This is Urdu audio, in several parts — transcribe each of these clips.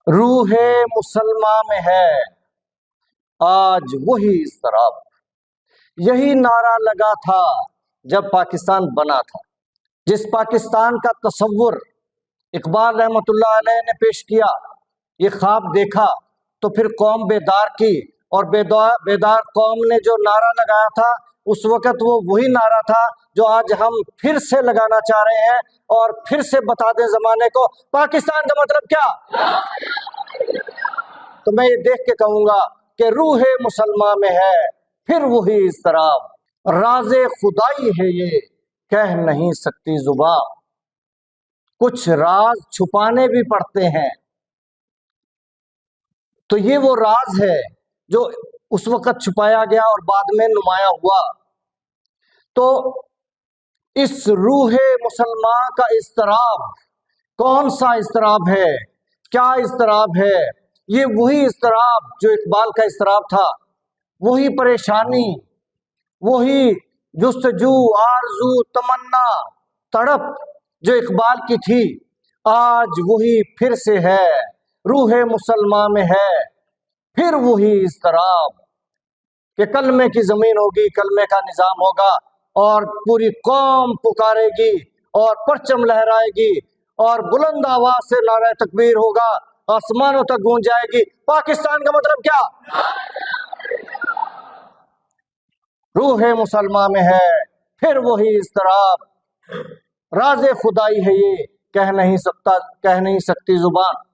روح مسلمہ میں ہے آج وہی اضطراب۔ یہی نعرہ لگا تھا جب پاکستان بنا تھا، جس پاکستان کا تصور اقبال رحمۃ اللہ علیہ نے پیش کیا، یہ خواب دیکھا تو پھر قوم بیدار کی، اور بیدار قوم نے جو نعرہ لگایا تھا اس وقت وہ وہی نعرہ تھا جو آج ہم پھر سے لگانا چاہ رہے ہیں، اور پھر سے بتا دیں زمانے کو پاکستان کا مطلب کیا۔ تو میں یہ دیکھ کے کہوں گا کہ روح مسلمہ میں ہے پھر وہی اضطراب، راز خدائی ہے یہ کہہ نہیں سکتی زبان، کچھ راز چھپانے بھی پڑتے ہیں۔ تو یہ وہ راز ہے جو اس وقت چھپایا گیا اور بعد میں نمایاں ہوا۔ تو اس روح مسلمہ کا اضطراب کون سا اضطراب ہے، کیا اضطراب ہے؟ یہ وہی اضطراب جو اقبال کا اضطراب تھا، وہی پریشانی، وہی جستجو، آرزو، تمنا، تڑپ جو اقبال کی تھی، آج وہی پھر سے ہے، روح مسلمہ میں ہے پھر وہی اضطراب، کہ کلمے کی زمین ہوگی، کلمے کا نظام ہوگا، اور پوری قوم پکارے گی اور پرچم لہرائے گی اور بلند آواز سے نعرہ تکبیر ہوگا، آسمانوں تک گونج جائے گی۔ پاکستان کا مطلب کیا؟ روح مسلمہ میں ہے پھر وہی اضطراب، راز خدائی ہے یہ کہہ نہیں سکتی زبان۔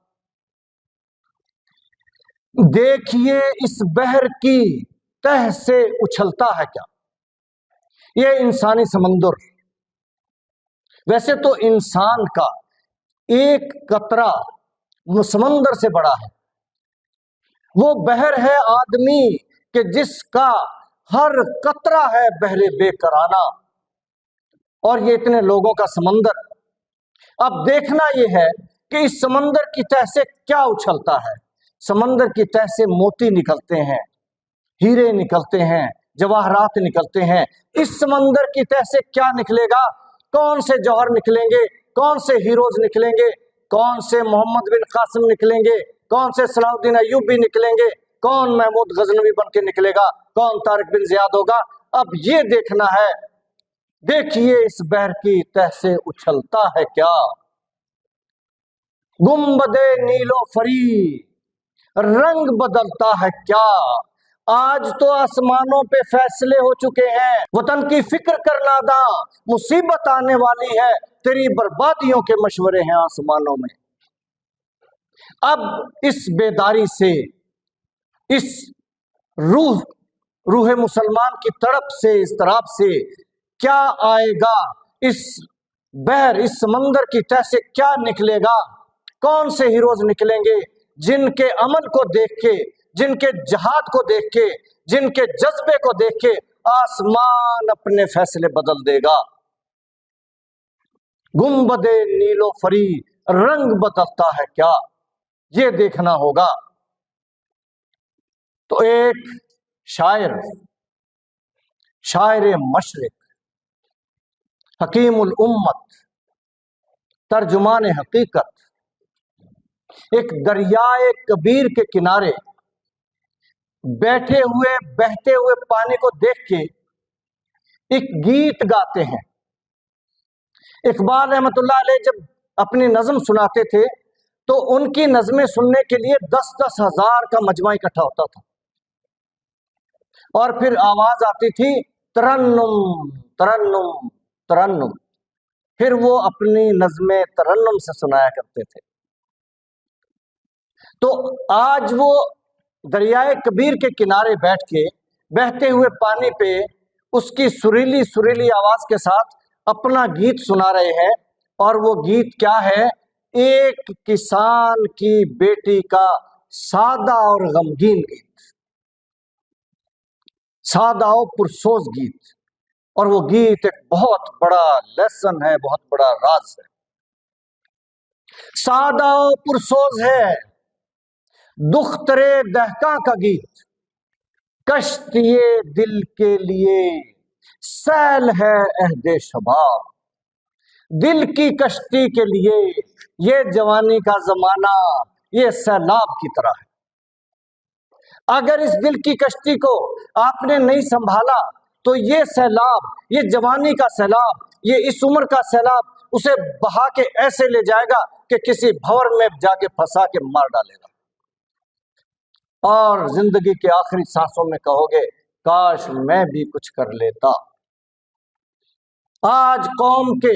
دیکھیے اس بحر کی تہ سے اچھلتا ہے کیا، یہ انسانی سمندر۔ ویسے تو انسان کا ایک قطرہ سمندر سے بڑا ہے، وہ بحر ہے آدمی کہ جس کا ہر قطرہ ہے بحر بے کرانہ، اور یہ اتنے لوگوں کا سمندر۔ اب دیکھنا یہ ہے کہ اس سمندر کی تہ سے کیا اچھلتا ہے۔ سمندر کی تہ سے موتی نکلتے ہیں، ہیرے نکلتے ہیں، جواہرات نکلتے ہیں۔ اس سمندر کی تہ سے کیا نکلے گا؟ کون سے جوہر نکلیں گے؟ کون سے ہیروز نکلیں گے؟ کون سے محمد بن قاسم نکلیں گے؟ کون سے صلاح الدین ایوبی نکلیں گے؟ کون محمود غزنوی بن کے نکلے گا؟ کون طارق بن زیاد ہوگا؟ اب یہ دیکھنا ہے۔ دیکھیے اس بحر کی تہ سے اچھلتا ہے کیا، گنبد نیلو فری رنگ بدلتا ہے کیا۔ آج تو آسمانوں پہ فیصلے ہو چکے ہیں، وطن کی فکر کر ناداں، مصیبت آنے والی ہے، تیری بربادیوں کے مشورے ہیں آسمانوں میں۔ اب اس بیداری سے، اس روح مسلمان کی تڑپ سے، اضطراب سے کیا آئے گا؟ اس بحر، اس سمندر کی تہ سے کیا نکلے گا؟ کون سے ہیروز نکلیں گے جن کے عمل کو دیکھ کے، جن کے جہاد کو دیکھ کے، جن کے جذبے کو دیکھ کے آسمان اپنے فیصلے بدل دے گا۔ گنبد نیلو فری رنگ بدلتا ہے کیا، یہ دیکھنا ہوگا۔ تو ایک شاعر مشرق، حکیم الامت، ترجمان حقیقت، ایک دریائے کبیر کے کنارے بیٹھے ہوئے بہتے ہوئے پانی کو دیکھ کے ایک گیت گاتے ہیں۔ اقبال رحمۃ اللہ علیہ جب اپنی نظم سناتے تھے تو ان کی نظمیں سننے کے لیے 10-10 ہزار کا مجمع اکٹھا ہوتا تھا، اور پھر آواز آتی تھی ترنم ترنم ترنم، پھر وہ اپنی نظمیں ترنم سے سنایا کرتے تھے۔ تو آج وہ دریائے کبیر کے کنارے بیٹھ کے بہتے ہوئے پانی پہ اس کی سریلی آواز کے ساتھ اپنا گیت سنا رہے ہیں، اور وہ گیت کیا ہے؟ ایک کسان کی بیٹی کا سادہ اور غمگین گیت، سادہ اور پرسوز گیت، اور وہ گیت ایک بہت بڑا لیسن ہے، بہت بڑا راز ہے۔ سادہ اور پرسوز ہے دخترے دہقاں کا گیت، کشتی دل کے لیے سیل ہے عہد شباب، دل کی کشتی کے لیے یہ جوانی کا زمانہ، یہ سیلاب کی طرح ہے۔ اگر اس دل کی کشتی کو آپ نے نہیں سنبھالا تو یہ سیلاب، یہ جوانی کا سیلاب، یہ اس عمر کا سیلاب اسے بہا کے ایسے لے جائے گا کہ کسی بھور میں جا کے پھنسا کے مار ڈالے گا، اور زندگی کے آخری سانسوں میں کہو گے کاش میں بھی کچھ کر لیتا۔ آج قوم کے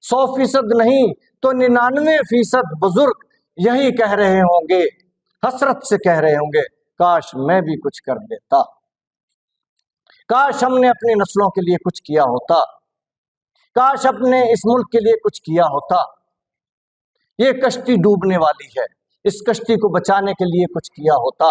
100% نہیں تو 99% بزرگ یہی کہہ رہے ہوں گے، حسرت سے کہہ رہے ہوں گے کاش میں بھی کچھ کر لیتا، کاش ہم نے اپنی نسلوں کے لیے کچھ کیا ہوتا، کاش اپنے اس ملک کے لیے کچھ کیا ہوتا۔ یہ کشتی ڈوبنے والی ہے، اس کشتی کو بچانے کے لیے کچھ کیا ہوتا۔